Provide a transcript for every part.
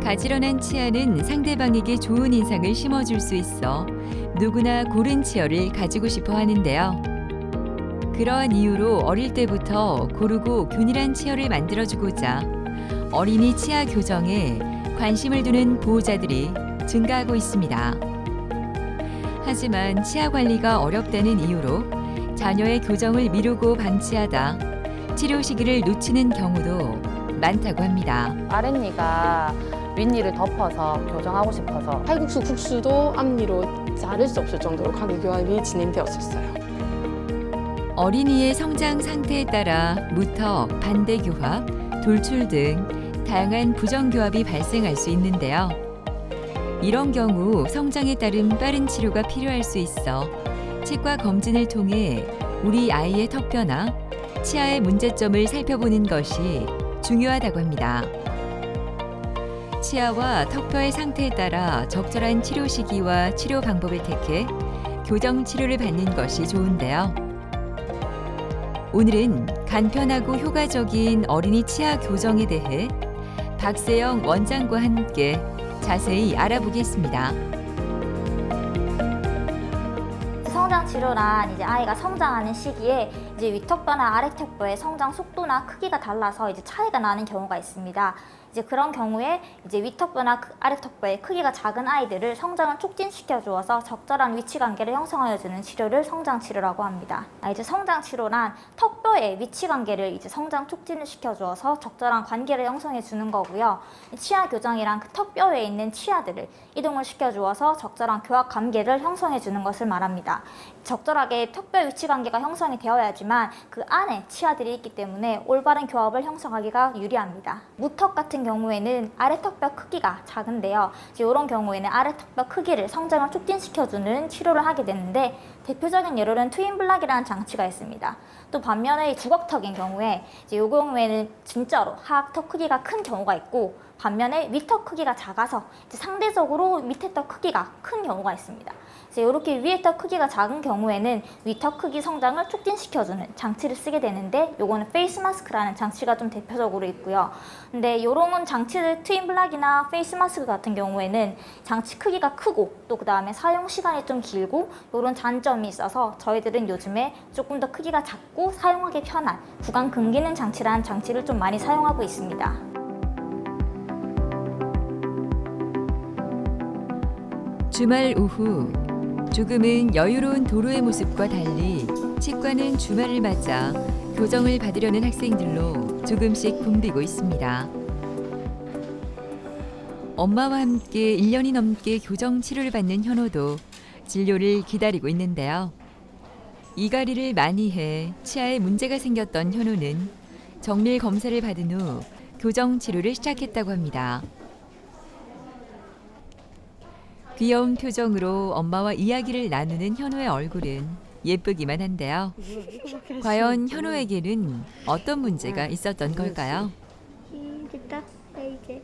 가지런한 치아는 상대방에게 좋은 인상을 심어줄 수 있어 누구나 고른 치아를 가지고 싶어 하는데요. 그러한 이유로 어릴 때부터 고르고 균일한 치아를 만들어주고자 어린이 치아 교정에 관심을 두는 보호자들이 증가하고 있습니다. 하지만 치아 관리가 어렵다는 이유로 자녀의 교정을 미루고 방치하다 치료 시기를 놓치는 경우도 많다고 합니다. 아랫니가 윗니를 덮어서 교정하고 싶어서 칼국수 국수도 앞니로 자를 수 없을 정도로 가게 교합이 진행되었었어요. 어린이의 성장 상태에 따라 무턱, 반대 교합, 돌출 등 다양한 부정 교합이 발생할 수 있는데요. 이런 경우 성장에 따른 빠른 치료가 필요할 수 있어 치과 검진을 통해 우리 아이의 턱뼈나 치아의 문제점을 살펴보는 것이 중요하다고 합니다. 치아와 턱뼈의 상태에 따라 적절한 치료 시기와 치료 방법을 택해 교정 치료를 받는 것이 좋은데요. 오늘은 간편하고 효과적인 어린이 치아 교정에 대해 박세영 원장과 함께 자세히 알아보겠습니다. 성장 치료란 이제 아이가 성장하는 시기에 이제 위턱뼈나 아래턱뼈의 성장 속도나 크기가 달라서 이제 차이가 나는 경우가 있습니다. 이제 그런 경우에 이제 위턱뼈나 아래턱뼈의 크기가 작은 아이들을 성장을 촉진시켜 주어서 적절한 위치 관계를 형성하여 주는 치료를 성장 치료라고 합니다. 이제 성장 치료란 턱뼈의 위치 관계를 이제 성장 촉진을 시켜 주어서 적절한 관계를 형성해 주는 거고요. 치아 교정이란 그 턱뼈에 있는 치아들을 이동을 시켜 주어서 적절한 교합 관계를 형성해 주는 것을 말합니다. 적절하게 턱뼈 위치 관계가 형성이 되어야지만 그 안에 치아들이 있기 때문에 올바른 교합을 형성하기가 유리합니다. 무턱 같은 경우에는 아래턱뼈 크기가 작은데요. 이런 경우에는 아래턱뼈 크기를 성장을 촉진시켜주는 치료를 하게 되는데 대표적인 예로는 트윈블락이라는 장치가 있습니다. 또 반면에 주걱턱인 경우에 이 경우에는 진짜로 하악턱 크기가 큰 경우가 있고 반면에 위턱 크기가 작아서 상대적으로 밑에 턱 크기가 큰 경우가 있습니다. 이렇게 위에 턱 크기가 작은 경우에는 위턱 크기 성장을 촉진시켜주는 장치를 쓰게 되는데 요거는 페이스 마스크라는 장치가 좀 대표적으로 있고요. 근데 이런 장치들 트윈블락이나 페이스 마스크 같은 경우에는 장치 크기가 크고 또 그 다음에 사용 시간이 좀 길고 이런 단점이 있어서 저희들은 요즘에 조금 더 크기가 작고 사용하기 편한 구강 금기능 장치라는 장치를 좀 많이 사용하고 있습니다. 주말 오후 조금은 여유로운 도로의 모습과 달리 치과는 주말을 맞아 교정을 받으려는 학생들로 조금씩 붐비고 있습니다. 엄마와 함께 1년이 넘게 교정 치료를 받는 현호도 진료를 기다리고 있는데요. 이갈이를 많이 해 치아에 문제가 생겼던 현호는 정밀 검사를 받은 후 교정 치료를 시작했다고 합니다. 귀여운 표정으로 엄마와 이야기를 나누는 현우의 얼굴은 예쁘기만 한데요. 과연 현우에게는 어떤 문제가 있었던 걸까요? 됐다. 나 이제.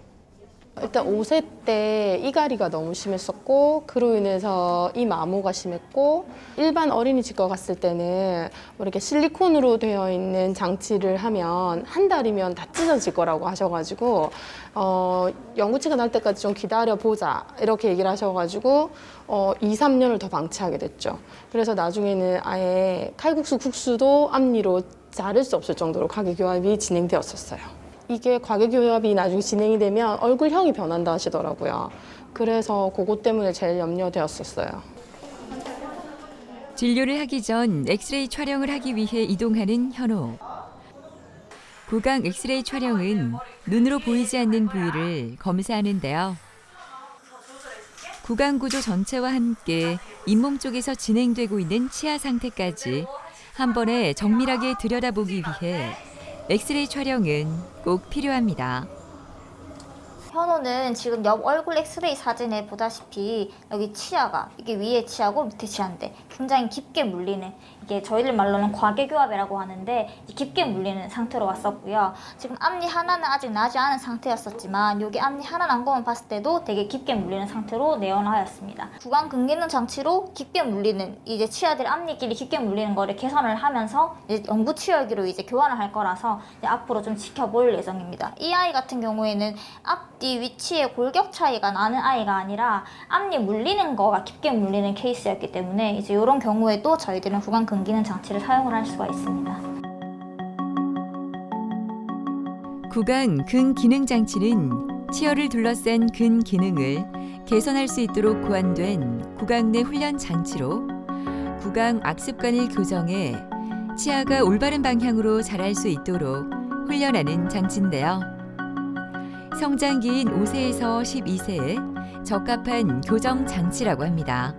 일단 5세 때 이갈이가 너무 심했었고 그로 인해서 이 마모가 심했고 일반 어린이집과 갔을 때는 뭐 이렇게 실리콘으로 되어 있는 장치를 하면 한 달이면 다 찢어질 거라고 하셔가지고 연구치가 날 때까지 좀 기다려보자 이렇게 얘기를 하셔가지고 2, 3년을 더 방치하게 됐죠. 그래서 나중에는 아예 칼국수 국수도 앞니로 자를 수 없을 정도로 가게 교합이 진행되었었어요. 이게 과계교합이 나중에 진행이 되면 얼굴형이 변한다 하시더라고요. 그래서 그것 때문에 제일 염려되었었어요. 진료를 하기 전 엑스레이 촬영을 하기 위해 이동하는 현호. 구강 엑스레이 촬영은 눈으로 보이지 않는 부위를 검사하는데요. 구강 구조 전체와 함께 잇몸 쪽에서 진행되고 있는 치아 상태까지 한 번에 정밀하게 들여다보기 위해 엑스레이 촬영은 꼭 필요합니다. 현호는 지금 옆 얼굴 엑스레이 사진에 보다시피 여기 치아가 이게 위에 치아고 밑에 치아인데 굉장히 깊게 물리는 이게 저희들 말로는 과계교합이라고 하는데 깊게 물리는 상태로 왔었고요. 지금 앞니 하나는 아직 나지 않은 상태였었지만 여기 앞니 하나 난 것만 봤을 때도 되게 깊게 물리는 상태로 내원하였습니다. 구강 근기능 장치로 깊게 물리는 이제 치아들 앞니끼리 깊게 물리는 거를 개선을 하면서 이제 영구 치열기로 이제 교환을 할 거라서 이제 앞으로 좀 지켜볼 예정입니다. 이 아이 같은 경우에는 앞뒤 위치에 골격 차이가 나는 아이가 아니라 앞니 물리는 거가 깊게 물리는 케이스였기 때문에 이제 이런 경우에도 저희들은 구강 근기능 장치를 사용을 할 수가 있습니다. 구강 근기능 장치는 치아를 둘러싼 근기능을 개선할 수 있도록 고안된 구강 내 훈련 장치로 구강 악습관을 교정해 치아가 올바른 방향으로 자랄 수 있도록 훈련하는 장치인데요. 성장기인 5세에서 12세에 적합한 교정 장치라고 합니다.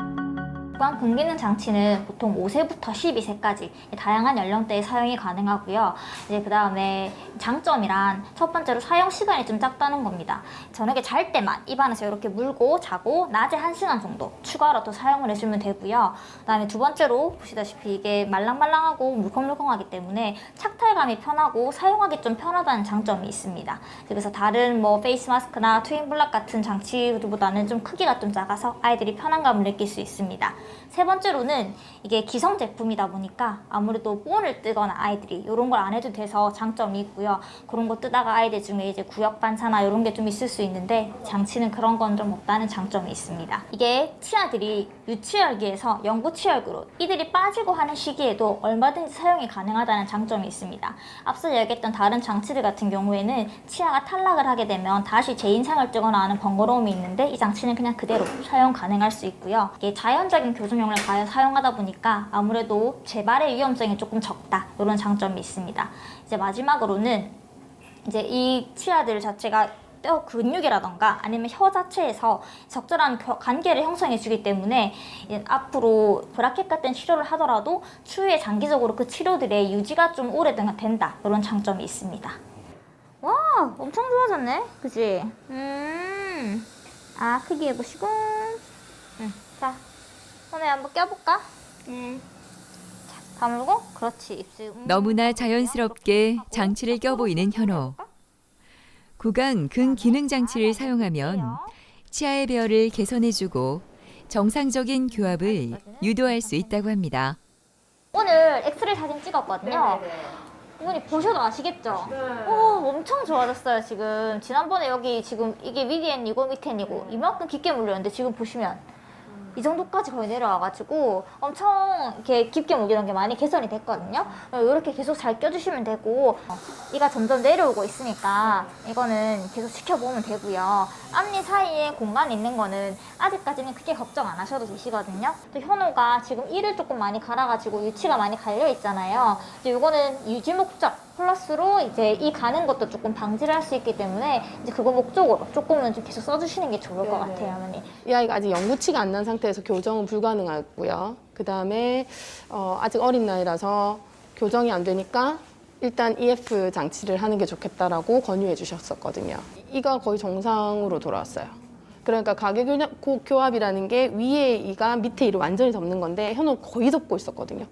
구강 근기능 장치는 보통 5세부터 12세까지 다양한 연령대에 사용이 가능하고요. 이제 그 다음에 장점이란 첫 번째로 사용 시간이 좀 작다는 겁니다. 저녁에 잘 때만 입안에서 이렇게 물고 자고 낮에 1시간 정도 추가로 또 사용을 해주면 되고요. 그 다음에 두 번째로 보시다시피 이게 말랑말랑하고 물컹물컹하기 때문에 착탈감이 편하고 사용하기 좀 편하다는 장점이 있습니다. 그래서 다른 뭐 페이스 마스크나 트윈블락 같은 장치보다는 좀 크기가 좀 작아서 아이들이 편안감을 느낄 수 있습니다. 세 번째로는 이게 기성 제품이다 보니까 아무래도 본을 뜨거나 아이들이 이런 걸 안 해도 돼서 장점이 있고요. 그런 거 뜨다가 아이들 중에 이제 구역 반사나 이런 게 좀 있을 수 있는데 장치는 그런 건 좀 없다는 장점이 있습니다. 이게 치아들이 유치열기에서 영구치열기로 이들이 빠지고 하는 시기에도 얼마든지 사용이 가능하다는 장점이 있습니다. 앞서 얘기했던 다른 장치들 같은 경우에는 치아가 탈락을 하게 되면 다시 재인상을 뜨거나 하는 번거로움이 있는데 이 장치는 그냥 그대로 사용 가능할 수 있고요. 이게 자연적인 교정용을 사용하다 보니까 아무래도 재발의 위험성이 조금 적다 이런 장점이 있습니다. 이제 마지막으로는 이제 이 치아들 자체가 뼈 근육이라던가 아니면 혀 자체에서 적절한 관계를 형성해 주기 때문에 앞으로 브라켓 같은 치료를 하더라도 추후에 장기적으로 그 치료들의 유지가 좀 오래된다 이런 장점이 있습니다. 와, 엄청 좋아졌네, 그치? 아, 크기 해보시고, 자, 손에 한번 껴볼까? 자, 다물고, 그렇지, 입술. 너무나 자연스럽게 장치를 껴보이는 현호. 구강 근기능 장치를 사용하면 치아의 배열을 개선해주고 정상적인 교합을 유도할 수 있다고 합니다. 오늘 엑스레이 사진 찍었거든요. 이분이 보셔도 아시겠죠? 오, 엄청 좋아졌어요, 지금. 지난번에 여기 지금 이게 위디엔이고 밑엔이고 이만큼 깊게 물렸는데 지금 보시면 이 정도까지 거의 내려와가지고 엄청 이렇게 깊게 물리는 게 많이 개선이 됐거든요. 이렇게 계속 잘 껴주시면 되고 이가 점점 내려오고 있으니까 이거는 계속 지켜보면 되고요. 앞니 사이에 공간이 있는 거는 아직까지는 크게 걱정 안 하셔도 되시거든요. 또 현호가 지금 이를 조금 많이 갈아가지고 위치가 많이 갈려 있잖아요. 이제 이거는 유지 목적 플러스로 이제 이 가는 것도 조금 방지를 할 수 있기 때문에 이제 그거 목적으로 조금은 좀 계속 써주시는 게 좋을 것 같아요, 어머니. 이 아이가 아직 영구치가 안 난 상태에서 교정은 불가능하고요. 그 다음에 아직 어린 나이라서 교정이 안 되니까 일단 EF 장치를 하는 게 좋겠다라고 권유해 주셨었거든요. 이가 거의 정상으로 돌아왔어요. 그러니까 가계교합이라는 게 위에 이가 밑에 이를 완전히 덮는 건데 현우는 거의 덮고 있었거든요.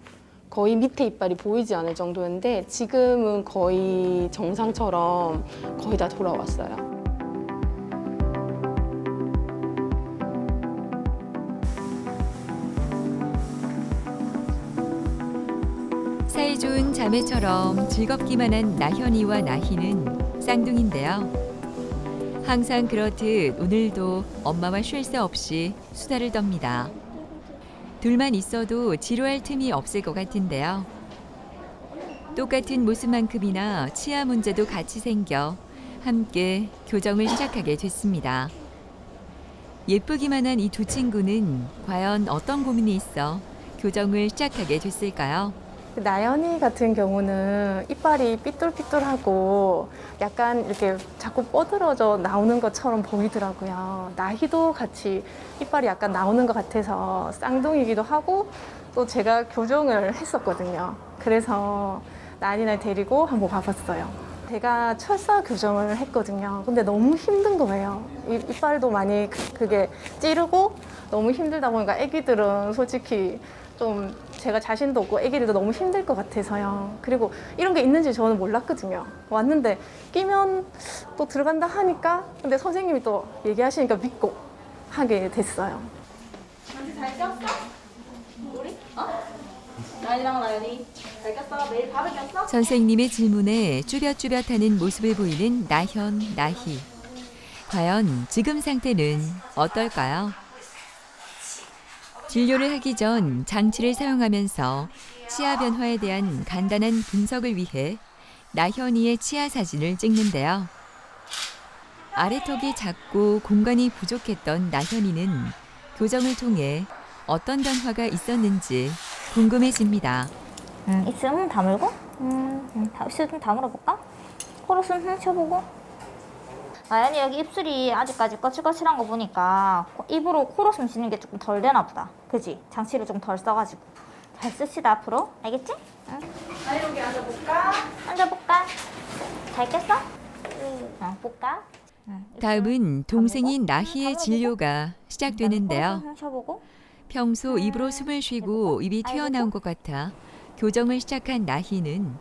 거의 밑에 이빨이 보이지 않을 정도였는데 지금은 거의 정상처럼 거의 다 돌아왔어요. 사이좋은 자매처럼 즐겁기만 한 나현이와 나희는 쌍둥이인데요. 항상 그렇듯 오늘도 엄마와 쉴 새 없이 수다를 떱니다. 둘만 있어도 지루할 틈이 없을 것 같은데요. 똑같은 모습만큼이나 치아 문제도 같이 생겨 함께 교정을 시작하게 됐습니다. 예쁘기만 한 이 두 친구는 과연 어떤 고민이 있어 교정을 시작하게 됐을까요? 나연이 같은 경우는 이빨이 삐뚤삐뚤하고 약간 이렇게 자꾸 뻗어져 나오는 것처럼 보이더라고요. 나희도 같이 이빨이 약간 나오는 것 같아서 쌍둥이기도 하고 또 제가 교정을 했었거든요. 그래서 나연이를 데리고 한번 가봤어요. 제가 철사 교정을 했거든요. 근데 너무 힘든 거예요. 이빨도 많이 그게 찌르고 너무 힘들다 보니까 애기들은 솔직히 좀 제가 자신도 없고 아기들도 너무 힘들 것 같아서요. 그리고 이런 게 있는지 저는 몰랐거든요. 왔는데 끼면 또 들어간다 하니까 근데 선생님이 또 얘기하시니까 믿고 하게 됐어요. 잘 꼈어? 우리? 나연이랑 나연이 잘 꼈어? 매일 밥을 꼈어? 선생님의 질문에 쭈뼛쭈뼛하는 모습을 보이는 나현, 나희. 과연 지금 상태는 어떨까요? 진료를 하기 전 장치를 사용하면서 치아 변화에 대한 간단한 분석을 위해 나현이의 치아 사진을 찍는데요. 아래턱이 작고 공간이 부족했던 나현이는 교정을 통해 어떤 변화가 있었는지 궁금해집니다. 입술 다물고 입술 좀 다물어볼까? 코로 숨 쉬어보고. 나연이 여기 입술이 아직까지 거칠거칠한 거 보니까 입으로 코로 숨 쉬는 게 조금 덜 되나 보다. 그지? 장치를 좀 덜 써가지고. 잘 씁시다 앞으로. 알겠지? 응. 나연이 여기 앉아볼까? 앉아볼까? 잘 깼어? 응. 볼까? 다음은 동생인 나희의 진료가 시작되는데요. 숨 쉬어보고. 평소 입으로 숨을 쉬고 입이 튀어나온 것 같아 교정을 시작한 나희는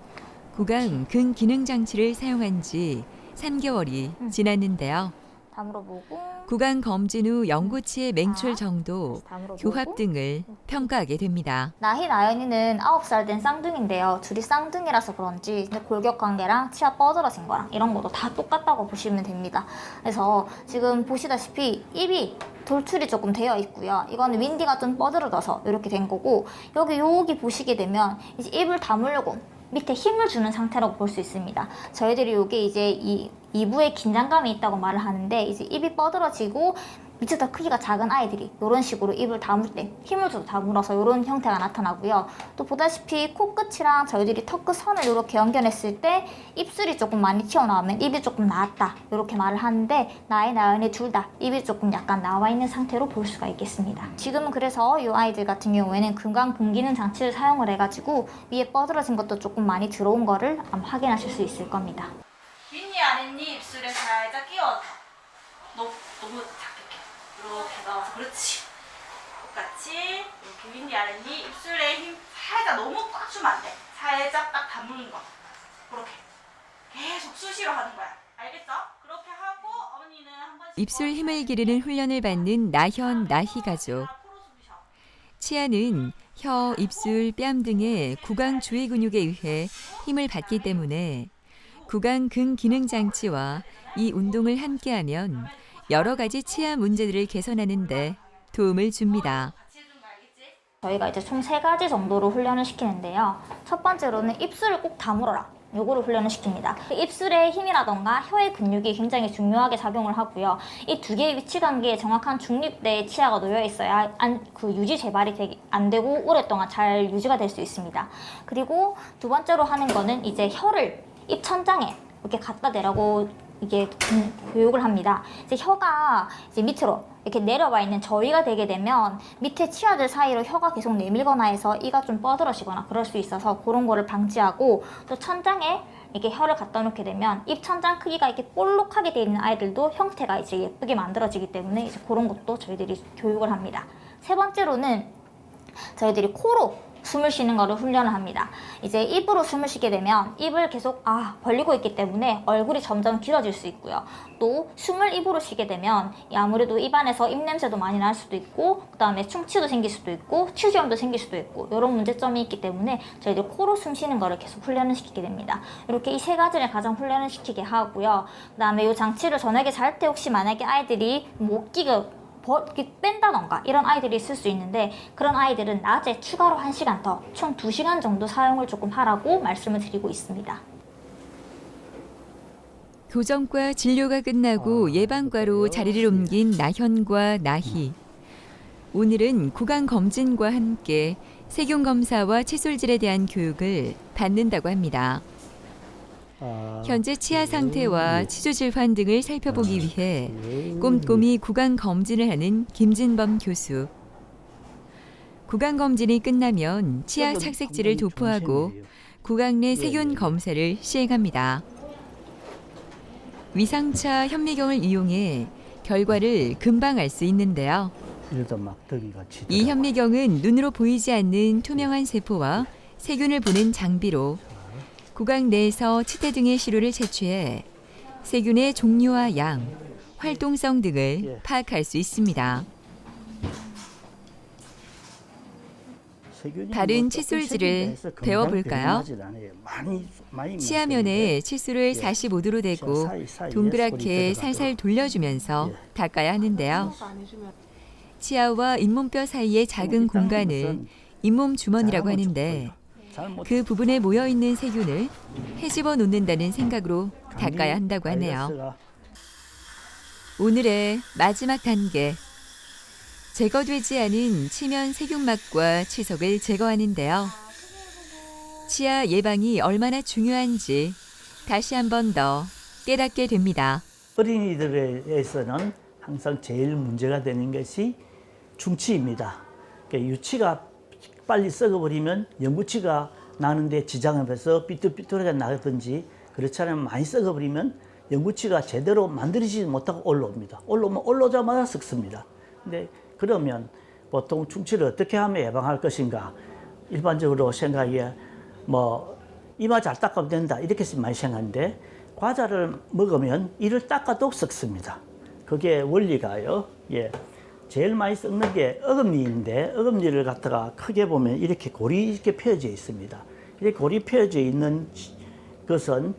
구강 근기능 장치를 사용한 지 3개월이 지났는데요. 다물어보고. 구강 검진 후 영구치의 맹출 정도, 다물어보고. 교합 등을 평가하게 됩니다. 나희 나연이는 9살 된 쌍둥이인데요. 둘이 쌍둥이라서 그런지 골격 관계랑 치아 뻗어진 거랑 이런 것도 다 똑같다고 보시면 됩니다. 그래서 지금 보시다시피 입이 돌출이 조금 되어 있고요. 이거는 윈디가 좀 뻗어져서 이렇게 된 거고, 여기 보시게 되면 이제 입을 다물려고 밑에 힘을 주는 상태라고 볼 수 있습니다. 저희들이 이게 이제 이 이부에 긴장감이 있다고 말을 하는데, 이제 입이 뻗어지고 미처 크기가 작은 아이들이 이런 식으로 입을 다물 때 힘을 줘서 다물어서 이런 형태가 나타나고요. 또 보다시피 코끝이랑 저희들이 턱끝 선을 이렇게 연결했을 때 입술이 조금 많이 튀어나오면 입이 조금 나왔다 이렇게 말을 하는데, 나의 나연이 둘 다 입이 조금 약간 나와 있는 상태로 볼 수가 있겠습니다. 지금은 그래서 이 아이들 같은 경우에는 근강 근기능 장치를 사용을 해가지고 위에 뻗어진 것도 조금 많이 들어온 거를 아마 확인하실 수 있을 겁니다. 윗니 아랫니 입술에 살짝 끼워서 너무 작게 이렇게 넣어서, 그렇지. 똑같이 이렇게 윗니 아랫니 입술에 힘 살짝 너무 꽉 주면 안 돼. 살짝 딱 다무는 거. 그렇게 계속 수시로 하는 거야. 알겠어? 그렇게 하고 어머니는 한 번씩 입술 힘을 기르는 훈련을 받는 나현, 나희 가족. 치아는 혀, 입술, 뺨 등의 구강 주위 근육에 의해 힘을 받기 때문에 구강 근기능 장치와 이 운동을 함께하면 여러 가지 치아 문제들을 개선하는 데 도움을 줍니다. 저희가 이제 총 3가지 정도로 훈련을 시키는데요. 첫 번째로는 입술을 꼭 다물어라. 요거를 훈련을 시킵니다. 입술의 힘이라던가 혀의 근육이 굉장히 중요하게 작용을 하고요. 이 두 개의 위치 관계에 정확한 중립대의 치아가 놓여 있어야 유지 재발이 안 되고 오랫동안 잘 유지가 될 수 있습니다. 그리고 두 번째로 하는 거는 이제 혀를 입 천장에 이렇게 갖다 대라고 이게 교육을 합니다. 이제 혀가 이제 밑으로 이렇게 내려와 있는 저위가 되게 되면 밑에 치아들 사이로 혀가 계속 내밀거나 해서 이가 좀 뻗어지거나 그럴 수 있어서 그런 거를 방지하고, 또 천장에 이렇게 혀를 갖다 놓게 되면 입 천장 크기가 이렇게 볼록하게 되어 있는 아이들도 형태가 이제 예쁘게 만들어지기 때문에 이제 그런 것도 저희들이 교육을 합니다. 세 번째로는 저희들이 코로 숨을 쉬는 거를 훈련을 합니다. 이제 입으로 숨을 쉬게 되면 입을 계속 벌리고 있기 때문에 얼굴이 점점 길어질 수 있고요. 또 숨을 입으로 쉬게 되면 아무래도 입안에서 입냄새도 많이 날 수도 있고, 그 다음에 충치도 생길 수도 있고 치주염도 생길 수도 있고 이런 문제점이 있기 때문에 저희들 코로 숨 쉬는 거를 계속 훈련을 시키게 됩니다. 이렇게 이 3가지를 가장 훈련을 시키게 하고요. 그 다음에 이 장치를 저녁에 잘 때 혹시 만약에 아이들이 못 끼고 이렇게 뺀다던가 이런 아이들이 있을 수 있는데, 그런 아이들은 낮에 추가로 1시간 더, 총 2시간 정도 사용을 조금 하라고 말씀을 드리고 있습니다. 교정과 진료가 끝나고 예방과로 자리를 옮긴 나현과 나희. 오늘은 구강 검진과 함께 세균 검사와 칫솔질에 대한 교육을 받는다고 합니다. 현재 치아 상태와 치주 질환 등을 살펴보기 위해 꼼꼼히 구강 검진을 하는 김진범 교수. 구강 검진이 끝나면 치아 착색질을 도포하고 구강 내 세균 검사를 시행합니다. 위상차 현미경을 이용해 결과를 금방 알 수 있는데요. 이러다 막 덩이가 치더라고요. 이 현미경은 눈으로 보이지 않는 투명한 세포와 세균을 보는 장비로 구강 내에서 치태 등의 시료를 채취해 세균의 종류와 양, 활동성 등을 파악할 수 있습니다. 세균이 다른 뭐 칫솔질을 조금 배워볼까요? 세균이 않아요. 많이 치아면에 칫솔을 예. 45도로 대고 사이에 동그랗게 소리 살살 돌려주면서 예. 닦아야 하는데요. 치아와 잇몸뼈 사이의 작은 공간을 잇몸 주머니라고 하는데 그 부분에 모여있는 세균을 헤집어 놓는다는 생각으로 닦아야 한다고 하네요. 오늘의 마지막 단계. 제거되지 않은 치면 세균막과 치석을 제거하는데요. 치아 예방이 얼마나 중요한지 다시 한 번 더 깨닫게 됩니다. 어린이들에서는 항상 제일 문제가 되는 것이 충치입니다. 그러니까 유치가 빨리 썩어버리면 영구치가 나는데 지장을 해서 삐뚤삐뚤하게 나든지 그렇지 않으면 많이 썩어버리면 영구치가 제대로 만들어지지 못하고 올라옵니다. 올라오면 올라오자마자 썩습니다. 근데 그러면 보통 충치를 어떻게 하면 예방할 것인가? 일반적으로 생각에 뭐 이마 잘 닦으면 된다 이렇게 많이 생각하는데 과자를 먹으면 이를 닦아도 썩습니다. 그게 원리가요. 예. 제일 많이 썩는 게 어금니인데 어금니를 갖다가 크게 보면 이렇게 골이 이렇게 펴져 있습니다. 이렇게 골이 펴져 있는 것은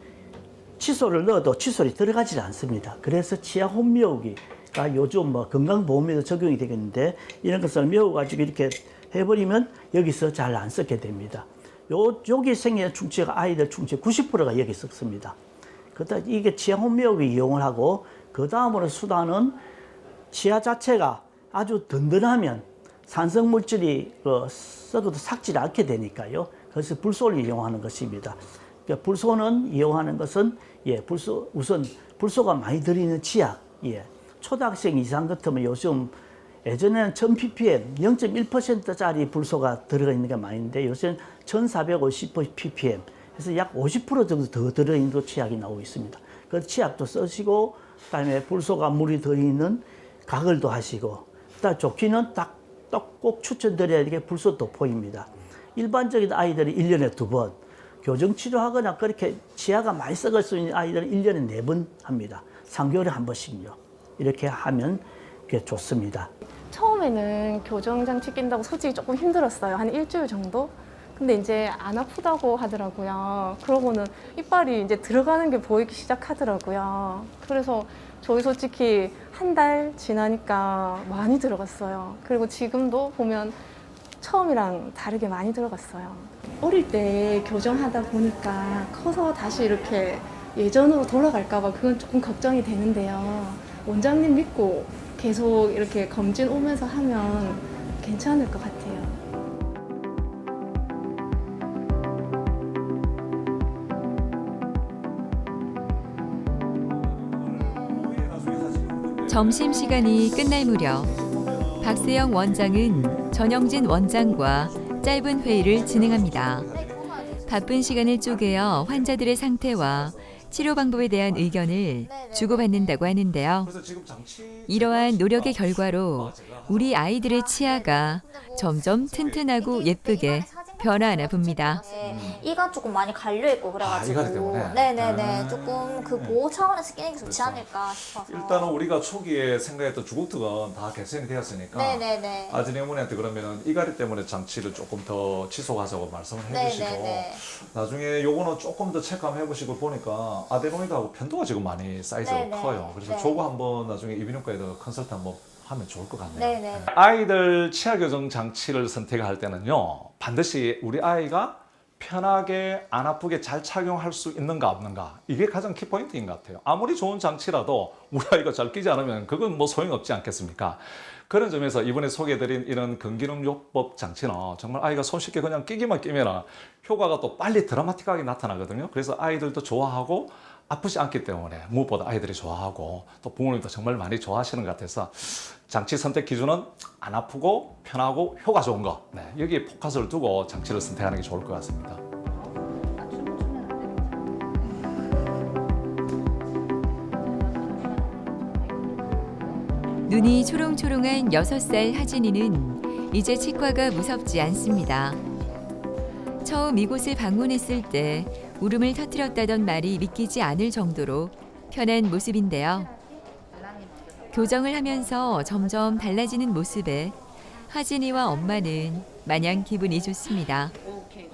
칫솔을 넣어도 칫솔이 들어가지 않습니다. 그래서 치아 혼미우기가 요즘 뭐 건강보험에도 적용이 되겠는데 이런 것을 메워가지고 이렇게 해버리면 여기서 잘 안 썩게 됩니다. 여기 생기는 충치가 아이들 충치 90%가 여기 썩습니다. 그다음 이게 치아 혼미우기 이용을 하고 그 다음으로 수단은 치아 자체가 아주 든든하면 산성 물질이 썩어도 삭지 않게 되니까요. 그래서 불소를 이용하는 것입니다. 그러니까 불소는 이용하는 것은 우선 불소가 많이 들어있는 치약. 초등학생 이상 같으면 요즘 예전에는 1000ppm, 0.1%짜리 불소가 들어가 있는 게 많은데 요새는 1450ppm, 그래서 약 50% 정도 더 들어있는 치약이 나오고 있습니다. 그 치약도 쓰시고, 그다음에 불소가 물이 들어있는 가글도 하시고, 그다음 좋기는 꼭 추천드려야 되는 게 불소 도포입니다. 일반적인 아이들이 1년에 2번, 교정치료하거나 그렇게 치아가 많이 썩을 수 있는 아이들은 1년에 4번 합니다. 3개월에 한 번씩요. 이렇게 하면 그게 좋습니다. 처음에는 교정장치 낀다고 솔직히 조금 힘들었어요. 한 일주일 정도? 근데 이제 안 아프다고 하더라고요. 그러고는 이빨이 이제 들어가는 게 보이기 시작하더라고요. 그래서 저희 솔직히 한 달 지나니까 많이 들어갔어요. 그리고 지금도 보면 처음이랑 다르게 많이 들어갔어요. 어릴 때 교정하다 보니까 커서 다시 이렇게 예전으로 돌아갈까 봐 그건 조금 걱정이 되는데요. 원장님 믿고 계속 이렇게 검진 오면서 하면 괜찮을 것 같아요. 점심시간이 끝날 무렵 박세영 원장은 전영진 원장과 짧은 회의를 진행합니다. 바쁜 시간을 쪼개어 환자들의 상태와 치료 방법에 대한 의견을 주고받는다고 하는데요. 이러한 노력의 결과로 우리 아이들의 치아가 점점 튼튼하고 예쁘게 변화하나 봅니다. 이가 조금 많이 갈려 있고 그래가지고. 이가 때문에? 네네네. 조금 그 보호 차원에서 끼는 게 좋지 않을까 싶어서. 일단은 우리가 초기에 생각했던 주걱턱은 다 개선이 되었으니까 네네네. 아진 어머니한테 그러면은 이가리 때문에 장치를 조금 더 지속하자고 말씀을 해주시고 네네네. 나중에 요거는 조금 더 체크 한번 해보시고 보니까 아데노이드하고 편도가 지금 많이 사이즈가 네네. 커요. 그래서 네. 저거 한번 나중에 이비인후과에도 컨설트 한번 하면 좋을 것 같네요. 네네. 아이들 치아 교정 장치를 선택할 때는요, 반드시 우리 아이가 편하게 안 아프게 잘 착용할 수 있는가 없는가, 이게 가장 키포인트인 것 같아요. 아무리 좋은 장치라도 우리 아이가 잘 끼지 않으면 그건 뭐 소용없지 않겠습니까? 그런 점에서 이번에 소개해드린 이런 근기능요법 장치는 정말 아이가 손쉽게 그냥 끼기만 끼면 효과가 또 빨리 드라마틱하게 나타나거든요. 그래서 아이들도 좋아하고 아프지 않기 때문에 무엇보다 아이들이 좋아하고 또 부모님도 정말 많이 좋아하시는 것 같아서 장치 선택 기준은 안 아프고 편하고 효과 좋은 거, 여기에 포커스를 두고 장치를 선택하는 게 좋을 것 같습니다. 눈이 초롱초롱한 6살 하진이는 이제 치과가 무섭지 않습니다. 처음 이곳을 방문했을 때 울음을 터뜨렸다던 말이 믿기지 않을 정도로 편한 모습인데요. 교정을 하면서 점점 달라지는 모습에 하진이와 엄마는 마냥 기분이 좋습니다.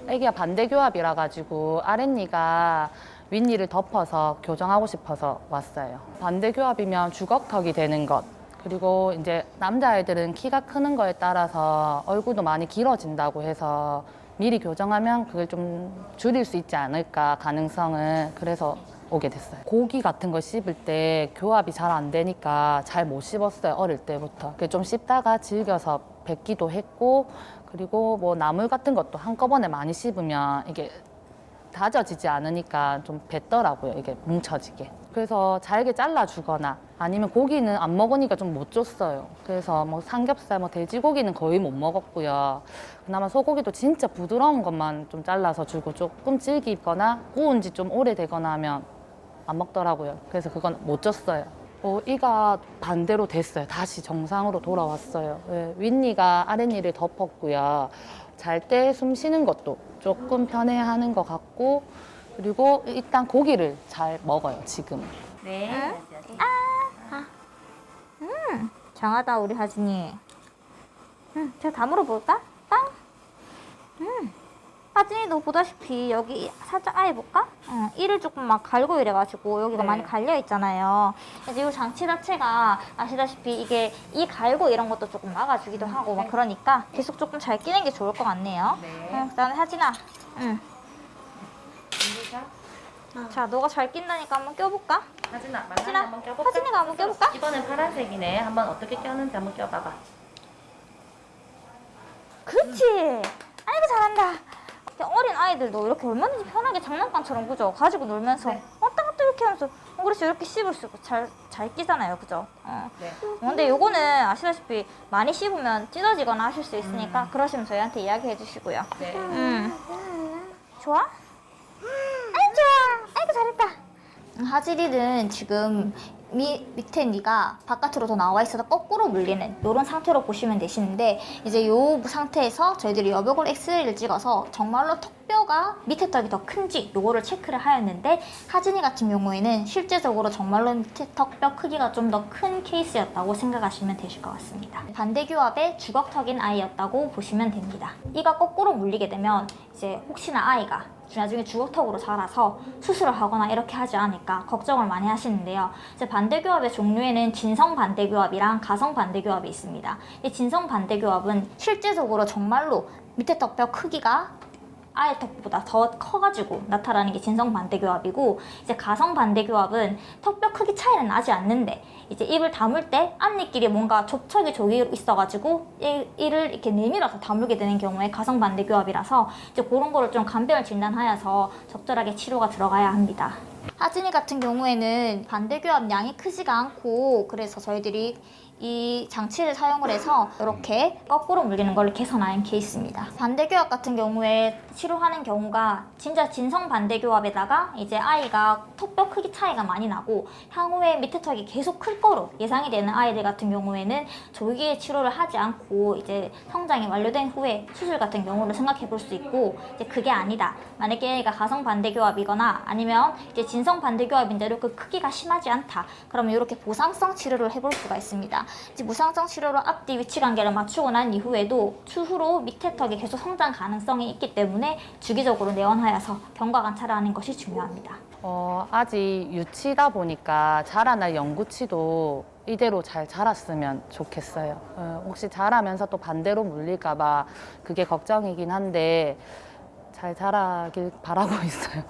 애기가 반대교합이라 가지고 아랫니가 윗니를 덮어서 교정하고 싶어서 왔어요. 반대교합이면 주걱턱이 되는 것, 그리고 이제 남자아이들은 키가 크는 거에 따라서 얼굴도 많이 길어진다고 해서 미리 교정하면 그걸 좀 줄일 수 있지 않을까 가능성을, 그래서 오게 됐어요. 고기 같은 거 씹을 때 교합이 잘 안 되니까 잘 못 씹었어요, 어릴 때부터. 좀 씹다가 질겨서 뱉기도 했고, 그리고 뭐 나물 같은 것도 한꺼번에 많이 씹으면 이게 다져지지 않으니까 좀 뱉더라고요, 이게 뭉쳐지게. 그래서 잘게 잘라주거나 아니면 고기는 안 먹으니까 좀 못 줬어요. 그래서 뭐 삼겹살, 뭐 돼지고기는 거의 못 먹었고요. 그나마 소고기도 진짜 부드러운 것만 좀 잘라서 주고, 조금 질기거나 구운 지 좀 오래되거나 하면 안 먹더라고요. 그래서 그건 못 줬어요. 이가 반대로 됐어요. 다시 정상으로 돌아왔어요. 네, 윗니가 아랫니를 덮었고요. 잘 때 숨 쉬는 것도 조금 편해하는 것 같고, 그리고 일단 고기를 잘 먹어요, 지금. 네. 장하다 우리 하진이. 제가 다 물어볼까? 빵. 하진이 너 보다시피 여기 살짝 아예 볼까? 이를 조금 막 갈고 이래가지고 여기가 네. 많이 갈려 있잖아요. 그래서 이 장치 자체가 아시다시피 이게 이 갈고 이런 것도 조금 막아주기도 하고 막 그러니까 계속 조금 잘 끼는 게 좋을 것 같네요. 네. 그다음에 하진아. 자, 너가 잘 낀다니까 한번 껴볼까? 하진아, 하진아, 한번 껴볼까? 하진이가 한번 껴볼까? 이번엔 파란색이네. 한번 어떻게 껴는지 한번 껴봐봐. 그렇지. 아이고 잘한다. 어린 아이들도 이렇게 얼마든지 편하게 장난감처럼 그죠? 가지고 놀면서 왔다 갔다 이렇게 하면서 그렇지 이렇게 씹을 수 있고 잘 끼잖아요, 그죠? 네. 근데 요거는 아시다시피 많이 씹으면 찢어지거나 하실 수 있으니까 그러시면 저희한테 이야기해 주시고요. 네. 좋아? 아이 좋아. 아이고 잘했다. 하진이는 지금 밑에 니가 바깥으로 더 나와 있어서 거꾸로 물리는 이런 상태로 보시면 되시는데, 이제 이 상태에서 저희들이 여백으로 엑스레이를 찍어서 정말로 턱뼈가 밑에 턱이 더 큰지 요거를 체크를 하였는데, 하진이 같은 경우에는 실제적으로 정말로 밑에 턱뼈 크기가 좀 더 큰 케이스였다고 생각하시면 되실 것 같습니다. 반대교합의 주걱턱인 아이였다고 보시면 됩니다. 이가 거꾸로 물리게 되면 이제 혹시나 아이가 나중에 주걱턱으로 자라서 수술을 하거나 이렇게 하지 않을까 걱정을 많이 하시는데요. 이제 반대교합의 종류에는 진성 반대교합이랑 가성 반대교합이 있습니다. 이 진성 반대교합은 실제적으로 정말로 밑에 턱뼈 크기가 아이 턱보다 더 커가지고 나타나는 게 진성 반대교합이고, 이제 가성 반대교합은 턱뼈 크기 차이는 나지 않는데 이제 입을 다물 때 앞니끼리 뭔가 접촉이 저기 있어가지고 이를 이렇게 내밀어서 다물게 되는 경우에 가성 반대교합이라서 이제 그런 거를 좀 간병을 진단하여서 적절하게 치료가 들어가야 합니다. 하진이 같은 경우에는 반대교합 양이 크지가 않고, 그래서 저희들이 이 장치를 사용을 해서 이렇게 거꾸로 물리는 걸 개선한 케이스입니다. 반대교합 같은 경우에 치료하는 경우가 진짜 진성 반대교합에다가 이제 아이가 턱뼈 크기 차이가 많이 나고 향후에 밑에 턱이 계속 클 거로 예상이 되는 아이들 같은 경우에는 조기에 치료를 하지 않고 이제 성장이 완료된 후에 수술 같은 경우를 생각해 볼 수 있고, 이제 그게 아니다. 만약에 애가 가성 반대교합이거나 아니면 이제 진성 반대교합인데 이렇게 크기가 심하지 않다. 그러면 이렇게 보상성 치료를 해볼 수가 있습니다. 이제 무상성 치료로 앞뒤 위치 관계를 맞추고 난 이후에도 추후로 밑에 턱이 계속 성장 가능성이 있기 때문에 주기적으로 내원하여서 경과 관찰을 하는 것이 중요합니다. 아직 유치다 보니까 자라날 영구치도 이대로 잘 자랐으면 좋겠어요. 혹시 자라면서 또 반대로 물릴까 봐 그게 걱정이긴 한데 잘 자라길 바라고 있어요.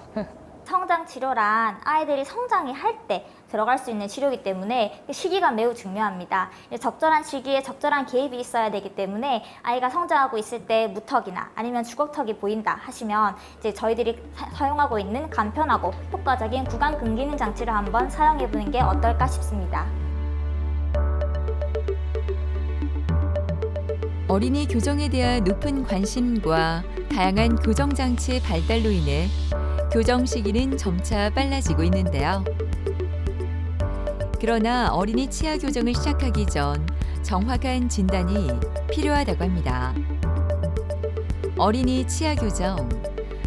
성장 치료란 아이들이 성장이 할 때 들어갈 수 있는 치료이기 때문에 시기가 매우 중요합니다. 적절한 시기에 적절한 개입이 있어야 되기 때문에 아이가 성장하고 있을 때 무턱이나 아니면 주걱턱이 보인다 하시면 이제 저희들이 사용하고 있는 간편하고 효과적인 구강 근기능 장치를 한번 사용해 보는 게 어떨까 싶습니다. 어린이 교정에 대한 높은 관심과 다양한 교정 장치의 발달로 인해 교정 시기는 점차 빨라지고 있는데요. 그러나 어린이 치아 교정을 시작하기 전 정확한 진단이 필요하다고 합니다. 어린이 치아 교정,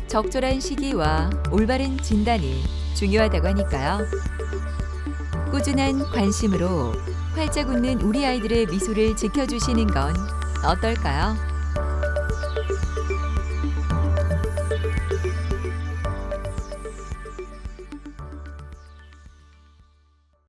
적절한 시기와 올바른 진단이 중요하다고 하니까요. 꾸준한 관심으로 활짝 웃는 우리 아이들의 미소를 지켜주시는 건 어떨까요?